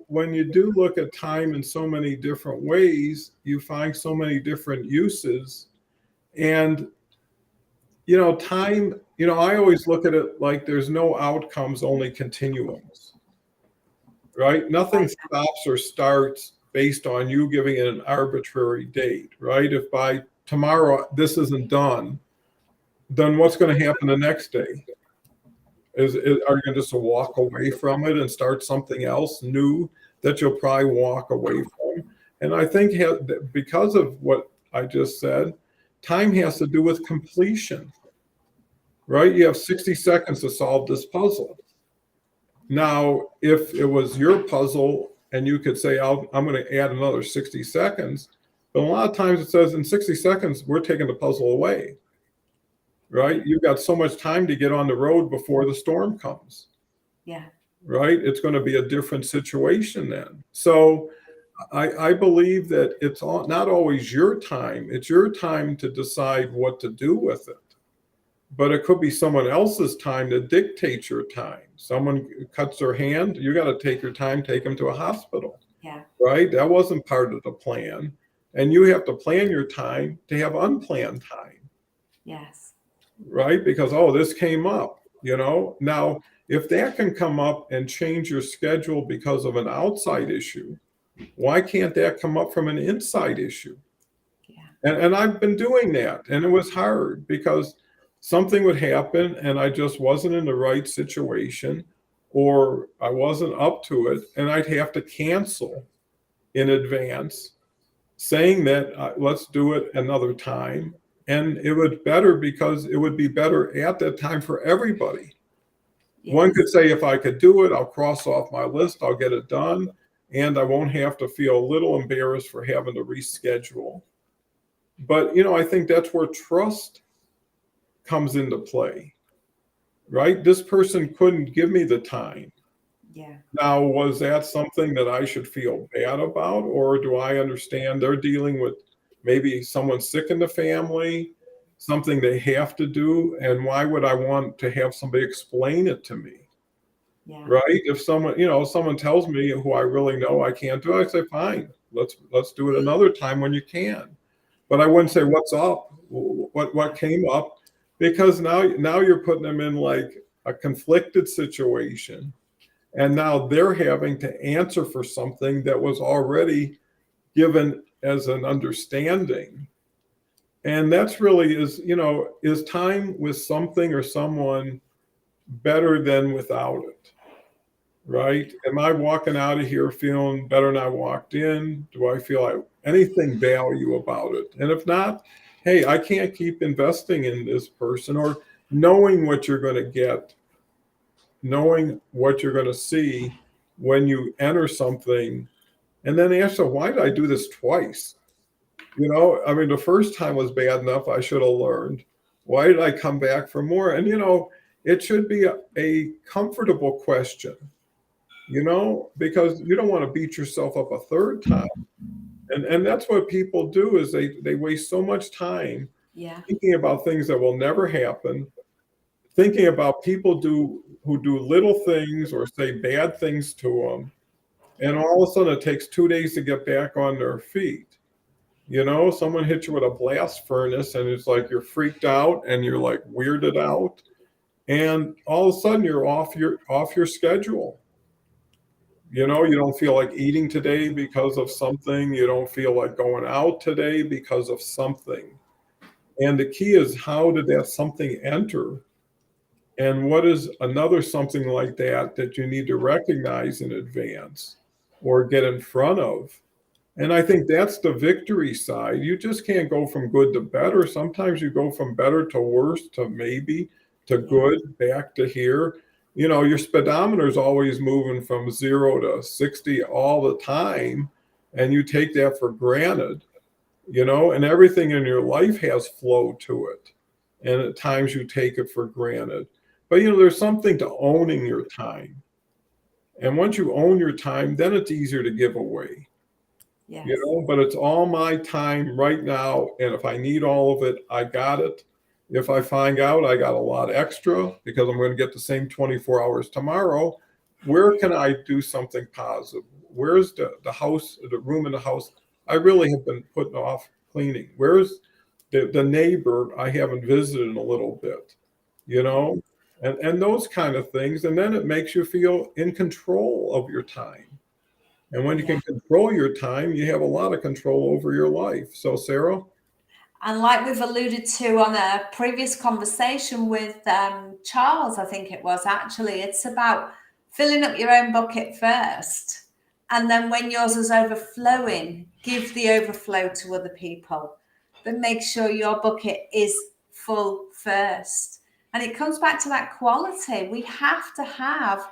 when you do look at time in so many different ways, you find so many different uses. And, time, I always look at it like there's no outcomes, only continuums, right? Nothing stops or starts based on you giving it an arbitrary date, right? If by tomorrow this isn't done, then what's going to happen the next day? Are you going to just walk away from it and start something else new that you'll probably walk away from? And I think because of what I just said, time has to do with completion, right? You have 60 seconds to solve this puzzle. Now, if it was your puzzle and you could say, I'm going to add another 60 seconds, but a lot of times it says in 60 seconds, we're taking the puzzle away, right? You've got so much time to get on the road before the storm comes. Yeah. right? It's going to be a different situation then. So I believe that it's not always your time. It's your time to decide what to do with it. But it could be someone else's time that dictates your time. Someone cuts their hand, you got to take your time, take them to a hospital, Yeah. right? That wasn't part of the plan. And you have to plan your time to have unplanned time, Yes. right? Because, oh, this came up, Now, if that can come up and change your schedule because of an outside issue, why can't that come up from an inside issue? Yeah. And I've been doing that. And it was hard because something would happen and I just wasn't in the right situation or I wasn't up to it. And I'd have to cancel in advance, saying that let's do it another time. And it was better because it would be better at that time for everybody. Yes. One could say, if I could do it, I'll cross off my list, I'll get it done. And I won't have to feel a little embarrassed for having to reschedule. But, I think that's where trust comes into play, right? This person couldn't give me the time. Yeah. Now, was that something that I should feel bad about? Or do I understand they're dealing with maybe someone sick in the family, something they have to do? And why would I want to have somebody explain it to me? Yeah. Right? If someone tells me who I really know I can't do it, I say, fine, let's do it another time when you can. But I wouldn't say, what's up? What came up? Because now you're putting them in like a conflicted situation. And now they're having to answer for something that was already given as an understanding. And that's really is time with something or someone better than without it? Right? Am I walking out of here feeling better than I walked in? Do I feel like anything value about it? And if not, hey, I can't keep investing in this person, or knowing what you're going to get, knowing what you're going to see when you enter something. And then ask yourself, why did I do this twice? The first time was bad enough. I should have learned. Why did I come back for more? And, it should be a comfortable question. Because you don't want to beat yourself up a third time. And that's what people do, is they waste so much time thinking about things that will never happen, thinking about people who do little things or say bad things to them. And all of a sudden it takes 2 days to get back on their feet. Someone hits you with a blast furnace and it's like you're freaked out and you're like weirded out. And all of a sudden you're off your schedule. You don't feel like eating today because of something. You don't feel like going out today because of something. And the key is, how did that something enter? And what is another something like that you need to recognize in advance or get in front of? And I think that's the victory side. You just can't go from good to better. Sometimes you go from better to worse to maybe to good, back to here. Your speedometer is always moving from 0 to 60 all the time. And you take that for granted, and everything in your life has flow to it. And at times you take it for granted. But, there's something to owning your time. And once you own your time, then it's easier to give away. Yes. But it's all my time right now. And if I need all of it, I got it. If I find out I got a lot extra because I'm going to get the same 24 hours tomorrow, where can I do something positive? Where's the house, the room in the house I really have been putting off cleaning? Where's the neighbor I haven't visited in a little bit, and those kind of things. And then it makes you feel in control of your time. And when you can control your time, you have a lot of control over your life. So, Sarah? And like we've alluded to on a previous conversation with Charles, I think it was actually, it's about filling up your own bucket first. And then when yours is overflowing, give the overflow to other people. But make sure your bucket is full first. And it comes back to that quality. We have to have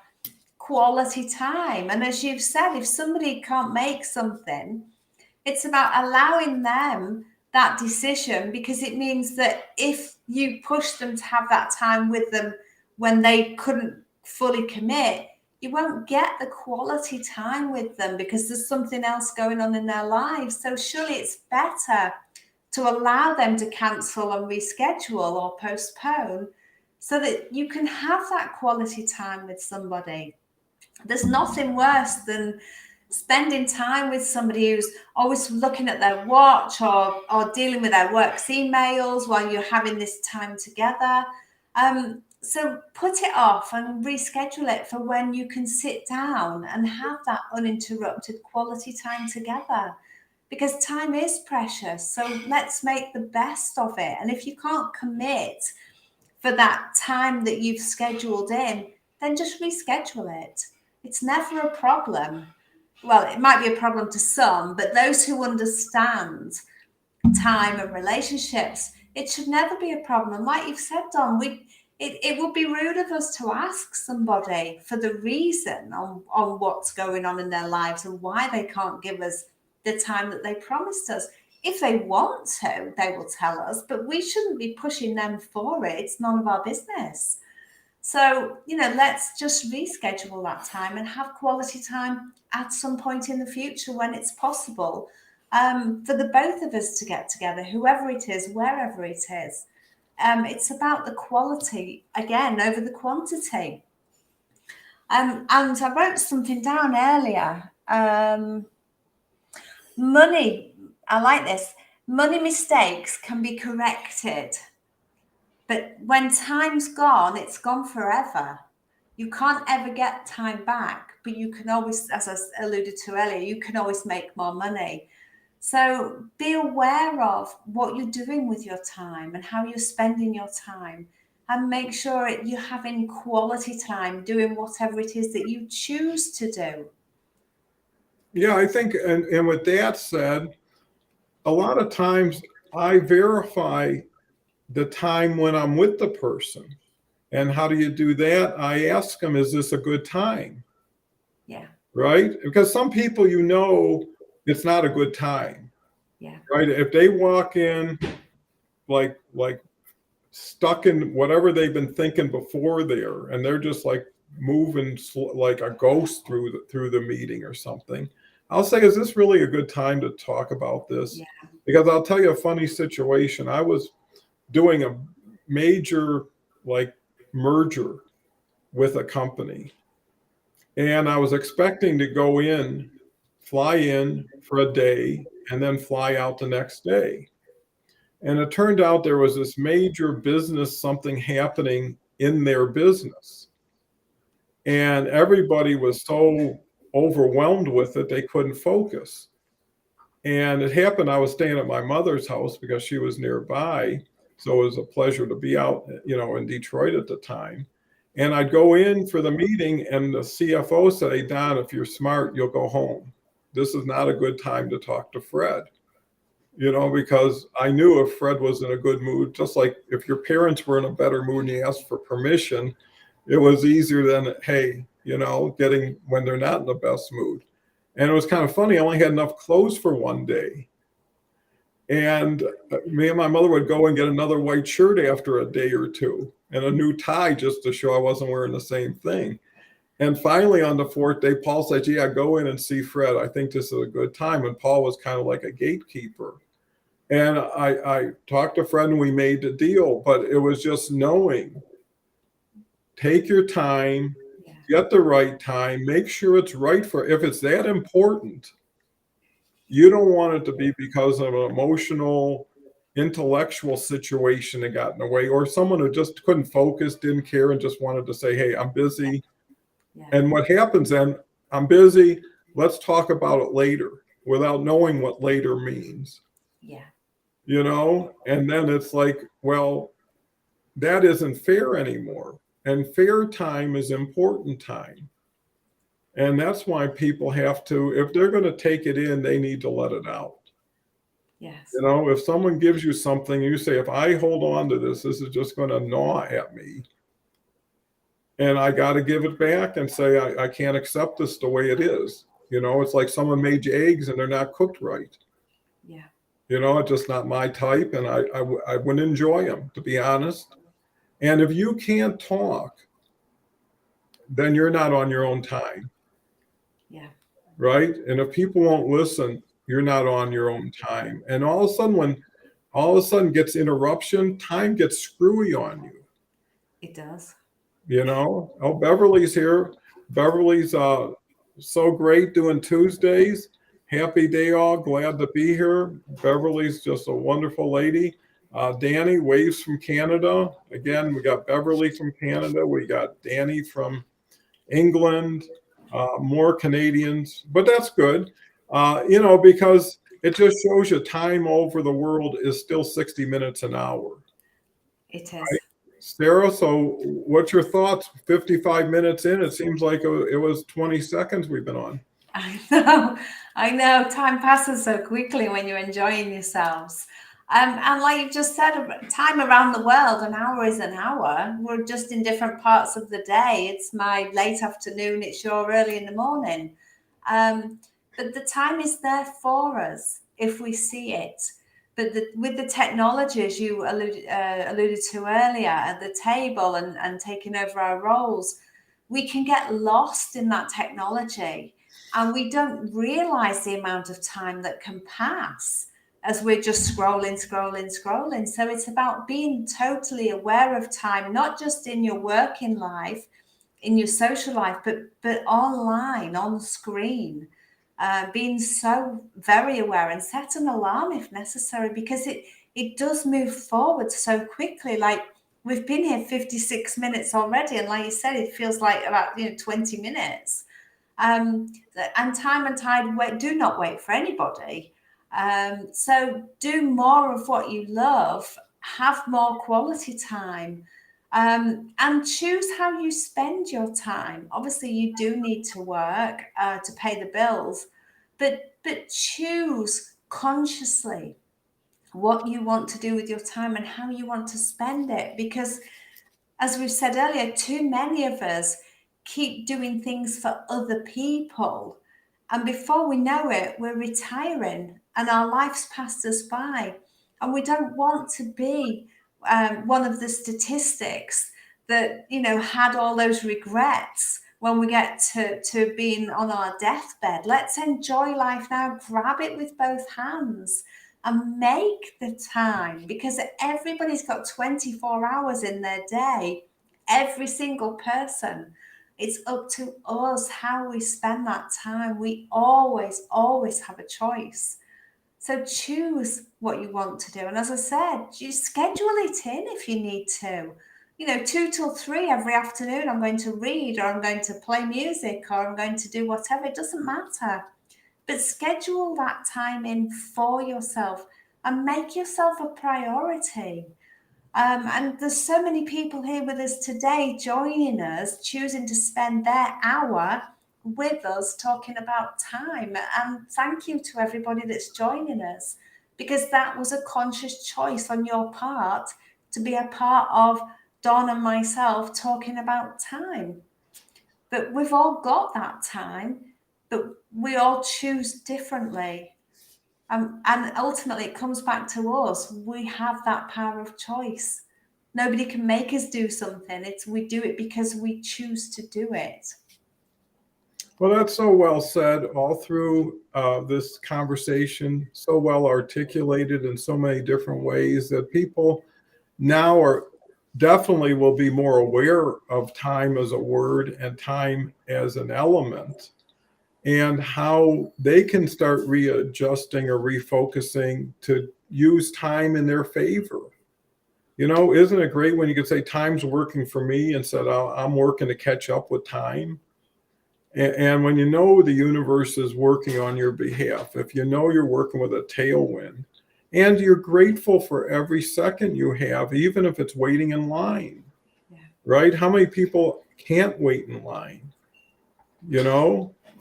quality time. And as you've said, if somebody can't make something, it's about allowing them that decision, because it means that if you push them to have that time with them when they couldn't fully commit, you won't get the quality time with them because there's something else going on in their lives. So surely it's better to allow them to cancel and reschedule or postpone so that you can have that quality time with somebody. There's nothing worse than spending time with somebody who's always looking at their watch or dealing with their work's emails while you're having this time together. So put it off and reschedule it for when you can sit down and have that uninterrupted quality time together, because time is precious. So let's make the best of it. And if you can't commit for that time that you've scheduled in, then just reschedule it. It's never a problem. Well, it might be a problem to some, but those who understand time and relationships, it should never be a problem. Like you've said, Don, it would be rude of us to ask somebody for the reason on what's going on in their lives and why they can't give us the time that they promised us. If they want to, they will tell us, but we shouldn't be pushing them for it. It's none of our business. So, let's just reschedule that time and have quality time at some point in the future when it's possible, for the both of us to get together, whoever it is, wherever it is. It's about the quality, again, over the quantity. And I wrote something down earlier. Money, I like this. Money mistakes can be corrected. But when time's gone, it's gone forever. You can't ever get time back, but you can always, as I alluded to earlier, you can always make more money. So be aware of what you're doing with your time and how you're spending your time, and make sure you're having quality time doing whatever it is that you choose to do. Yeah, I think, and with that said, a lot of times I verify the time when I'm with the person. And how do you do that? I ask them, is this a good time? Yeah. Right? Because some people, it's not a good time. Yeah. Right? If they walk in like stuck in whatever they've been thinking before there, and they're just like moving like a ghost through the meeting or something, I'll say, is this really a good time to talk about this? Yeah. Because I'll tell you a funny situation. I was doing a major merger with a company, and I was expecting to fly in for a day and then fly out the next day. And it turned out there was this major business, something happening in their business. And everybody was so overwhelmed with it, they couldn't focus. And it happened, I was staying at my mother's house because she was nearby. So it was a pleasure to be out, in Detroit at the time. And I'd go in for the meeting, and the CFO said, "Hey, Don, if you're smart, you'll go home. This is not a good time to talk to Fred." Because I knew if Fred was in a good mood, just like if your parents were in a better mood and you asked for permission, it was easier than, hey, getting when they're not in the best mood. And it was kind of funny. I only had enough clothes for one day. And me and my mother would go and get another white shirt after a day or two and a new tie just to show I wasn't wearing the same thing. And finally, on the fourth day, Paul said, "Yeah, go in and see Fred. I think this is a good time." And Paul was kind of like a gatekeeper. And I talked to Fred and we made the deal, but it was just knowing, take your time, get the right time, make sure it's right if it's that important, you don't want it to be because of an emotional, intellectual situation that got in the way, or someone who just couldn't focus, didn't care, and just wanted to say, "Hey, I'm busy." Yeah. And what happens then, "I'm busy, let's talk about it later," without knowing what later means. Yeah. And then it's like, well, that isn't fair anymore. And fair time is important time. And that's why people have to, if they're going to take it in, they need to let it out. Yes. If someone gives you something, you say, if I hold on to this is just going to gnaw at me. And I got to give it back and say, I can't accept this the way it is. It's like someone made you eggs and they're not cooked right. Yeah. It's just not my type, and I wouldn't enjoy them, to be honest. And if you can't talk, then you're not on your own time. Yeah. Right? And if people won't listen, you're not on your own time. And all of a sudden, when all of a sudden gets interruption, time gets screwy on you. It does. You know? Oh, Beverly's here. Beverly's so great doing Tuesdays. Happy day all. Glad to be here. Beverly's just a wonderful lady. Danny waves from Canada. Again, we got Beverly from Canada. We got Danny from England. More Canadians, but that's good, because it just shows you time over the world is still 60 minutes an hour. It is. Right? Sarah, so what's your thoughts? 55 minutes in, it seems like it was 20 seconds we've been on. I know. Time passes so quickly when you're enjoying yourselves. And like you just said, time around the world, an hour is an hour. We're just in different parts of the day. It's my late afternoon, it's your early in the morning. But the time is there for us if we see it. But with the technologies you alluded to earlier at the table and taking over our roles, we can get lost in that technology. And we don't realize the amount of time that can pass as we're just scrolling. So it's about being totally aware of time, not just in your working life, in your social life, but online, on screen. Being so very aware and set an alarm if necessary, because it does move forward so quickly. Like we've been here 56 minutes already, and like you said, it feels like about 20 minutes. And time and tide do not wait for anybody. So do more of what you love, have more quality time, and choose how you spend your time. Obviously, you do need to work to pay the bills, but choose consciously what you want to do with your time and how you want to spend it. Because, as we've said earlier, too many of us keep doing things for other people. And before we know it, we're retiring and our life's passed us by. And we don't want to be one of the statistics that, had all those regrets when we get to being on our deathbed. Let's enjoy life now, grab it with both hands and make the time, because everybody's got 24 hours in their day, every single person. It's up to us how we spend that time. We always have a choice. So choose what you want to do. And as I said, you schedule it in if you need to. 2 till 3 every afternoon, I'm going to read, or I'm going to play music, or I'm going to do whatever. It doesn't matter. But schedule that time in for yourself and make yourself a priority. And there's so many people here with us today joining us, choosing to spend their hour with us talking about time. And thank you to everybody that's joining us, because that was a conscious choice on your part to be a part of Dawn and myself talking about time. But we've all got that time, but we all choose differently. And ultimately, it comes back to us. We have that power of choice. Nobody can make us do something. We do it because we choose to do it. Well, that's so well said all through this conversation, so well articulated in so many different ways that people now are definitely will be more aware of time as a word and time as an element, and how they can start readjusting or refocusing to use time in their favor. Isn't it great when you can say time's working for me instead of I'm working to catch up with time? And when the universe is working on your behalf, if you're working with a tailwind, and you're grateful for every second you have, even if it's waiting in line, right? How many people can't wait in line,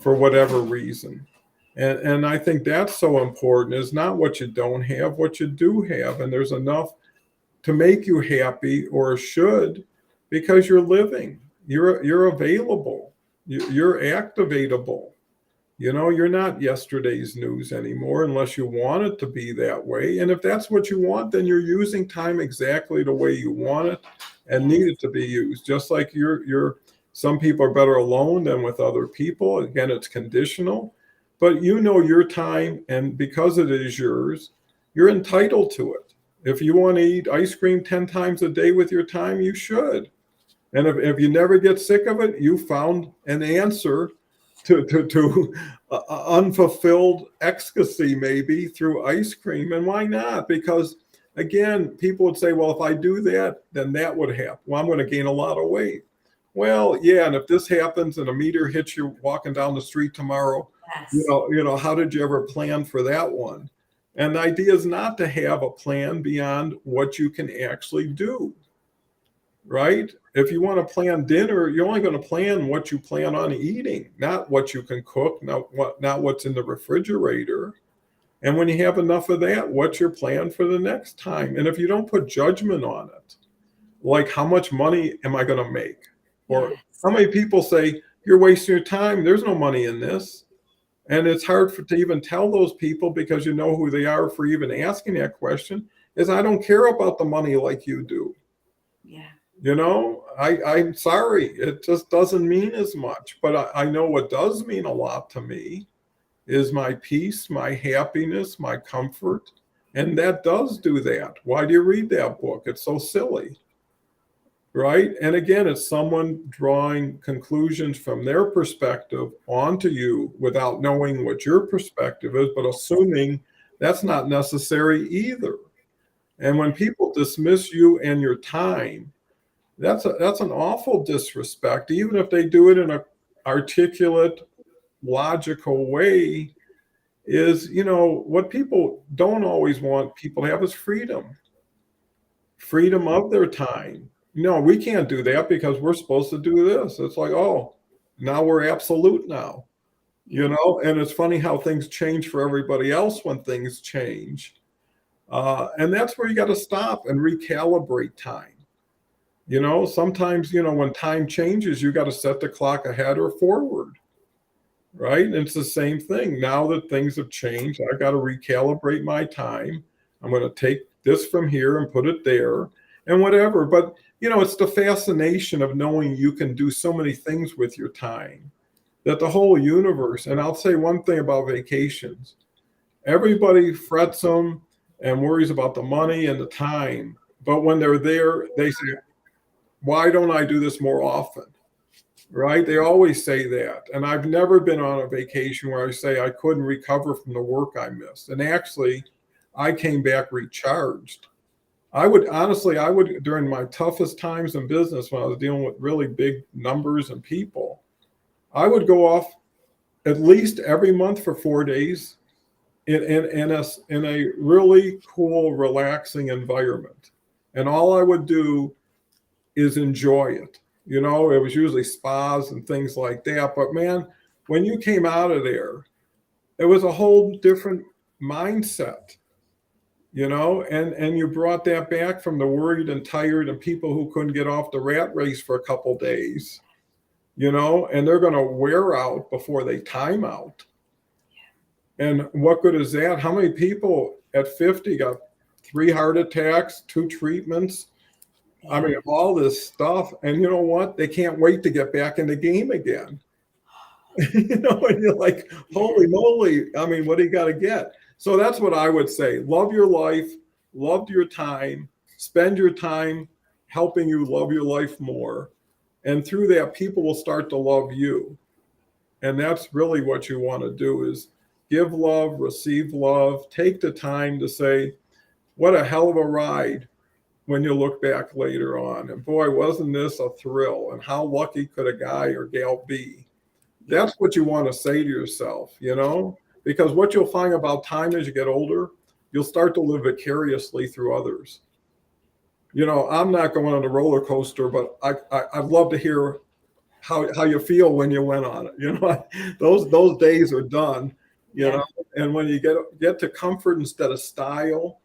for whatever reason? And I think that's so important, is not what you don't have, what you do have. And there's enough to make you happy, or should, because you're living, you're available, you're activatable. You're not yesterday's news anymore, unless you want it to be that way. And if that's what you want, then you're using time exactly the way you want it and need it to be used. Just like you're Some people are better alone than with other people. Again, it's conditional, but you know your time, and because it is yours, you're entitled to it. If you want to eat ice cream 10 times a day with your time, you should. And if you never get sick of it, you found an answer to unfulfilled ecstasy, maybe through ice cream. And why not? Because again, people would say, well, if I do that, then that would happen. Well, I'm going to gain a lot of weight. Well, yeah, and if this happens and a meteor hits you walking down the street tomorrow, Yes. how did you ever plan for that one? And the idea is not to have a plan beyond what you can actually do, right? If you want to plan dinner, you're only going to plan what you plan on eating, not what you can cook, not what's in the refrigerator. And when you have enough of that, what's your plan for the next time? And if you don't put judgment on it, like how much money am I going to make? Or Yes. how many people say, you're wasting your time, there's no money in this. And it's hard to even tell those people, because you know who they are for even asking that question, is I don't care about the money like you do. Yeah. I'm sorry, it just doesn't mean as much. But I know what does mean a lot to me is my peace, my happiness, my comfort. And that does do that. Why do you read that book? It's so silly, right? And again, it's someone drawing conclusions from their perspective onto you without knowing what your perspective is, but assuming that's not necessary either. And when people dismiss you and your time, that's an awful disrespect, even if they do it in an articulate, logical way. Is what people don't always want people to have is freedom of their time. No, we can't do that because we're supposed to do this. It's like, oh, now we're absolute now, and it's funny how things change for everybody else when things change. And that's where you got to stop and recalibrate time. Sometimes, when time changes, you got to set the clock ahead or forward, right? And it's the same thing. Now that things have changed, I got to recalibrate my time. I'm going to take this from here and put it there and whatever. But, it's the fascination of knowing you can do so many things with your time, that the whole universe, and I'll say one thing about vacations, everybody frets them and worries about the money and the time. But when they're there, they say, why don't I do this more often? Right? They always say that. And I've never been on a vacation where I say I couldn't recover from the work I missed. And actually, I came back recharged. I would during my toughest times in business, when I was dealing with really big numbers and people, I would go off at least every month for 4 days in a really cool, relaxing environment. And all I would do is enjoy it. It was usually spas and things like that. But man, when you came out of there, it was a whole different mindset, and you brought that back from the worried and tired and people who couldn't get off the rat race for a couple days, and they're going to wear out before they time out. And what good is that? How many people at 50 got 3 heart attacks, 2 treatments? I mean, all this stuff. And you know what? They can't wait to get back in the game again. And you're like, holy moly. I mean, what do you got to get? So that's what I would say. Love your life, love your time, spend your time helping you love your life more. And through that, people will start to love you. And that's really what you want to do, is give love, receive love, take the time to say, what a hell of a ride, when you look back later on. And boy, wasn't this a thrill? And how lucky could a guy or gal be? That's what you want to say to yourself, because what you'll find about time as you get older, you'll start to live vicariously through others. I'm not going on a roller coaster, but I'd love to hear how you feel when you went on it. Those days are done, know, and when you get to comfort instead of style,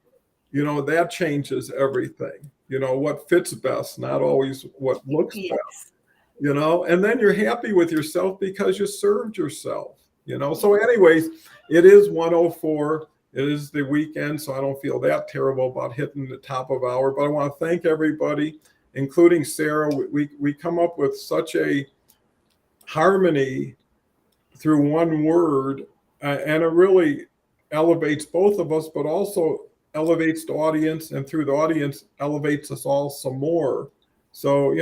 that changes everything. What fits best, not always what looks best, and then you're happy with yourself because you served yourself, So anyways, it is 1:04. It is the weekend, so I don't feel that terrible about hitting the top of hour. But I want to thank everybody, including Sarah. We come up with such a harmony through one word, and it really elevates both of us, but also elevates the audience, and through the audience elevates us all some more. So,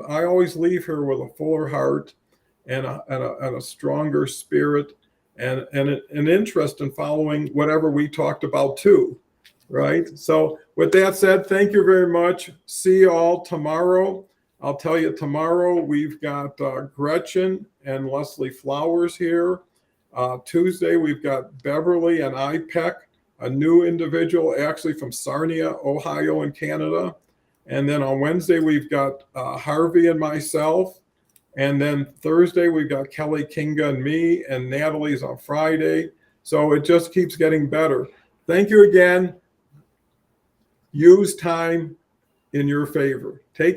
I always leave here with a fuller heart and a stronger spirit, and an interest in following whatever we talked about too, right? So with that said, thank you very much. See you all tomorrow. I'll tell you, tomorrow we've got Gretchen and Leslie Flowers here. Tuesday, we've got Beverly and IPEC, a new individual actually from Sarnia, Ohio in Canada. And then on Wednesday, we've got Harvey and myself. And then Thursday, we've got Kelly, Kinga, and me, and Natalie's on Friday. So it just keeps getting better. Thank you again. Use time in your favor. Take